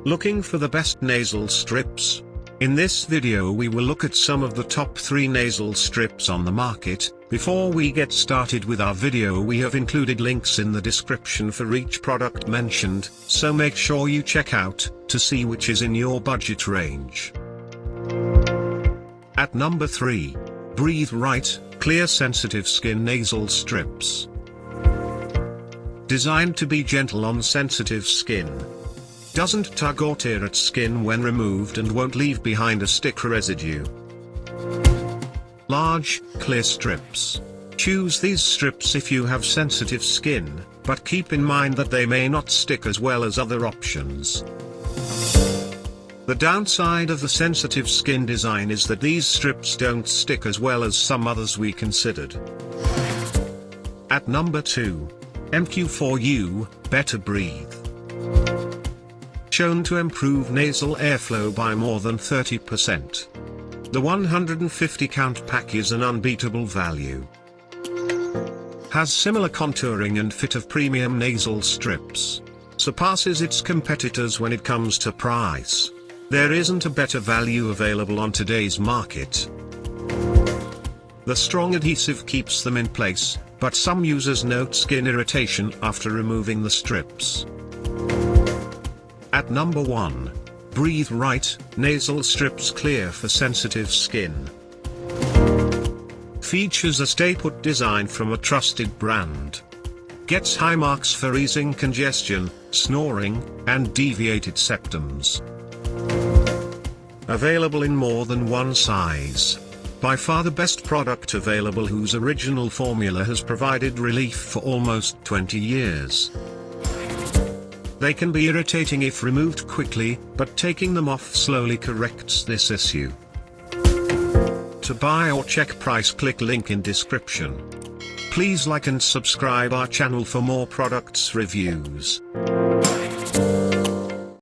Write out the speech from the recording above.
Looking for the best nasal strips? In this video we will look at some of the top 3 nasal strips on the market. Before we get started with our video, we have included links in the description for each product mentioned, so make sure you check out to see which is in your budget range. At number 3. Breathe Right Clear Sensitive Skin Nasal Strips. Designed to be gentle on sensitive skin. Doesn't tug or tear at skin when removed and won't leave behind a stick residue. Large, clear strips. Choose these strips if you have sensitive skin, but keep in mind that they may not stick as well as other options. The downside of the sensitive skin design is that these strips don't stick as well as some others we considered. At number 2. MQFORU Better Breathe. Shown to improve nasal airflow by more than 30%. The 150 count pack is an unbeatable value. Has similar contouring and fit of premium nasal strips. Surpasses its competitors when it comes to price. There isn't a better value available on today's market. The strong adhesive keeps them in place, but some users note skin irritation after removing the strips. At number 1. Breathe Right Nasal Strips Clear for Sensitive Skin. Features a stay-put design from a trusted brand. Gets high marks for easing congestion, snoring, and deviated septums. Available in more than one size. By far the best product available, whose original formula has provided relief for almost 20 years. They can be irritating if removed quickly, but taking them off slowly corrects this issue. To buy or check price, click link in description. Please like and subscribe our channel for more products reviews.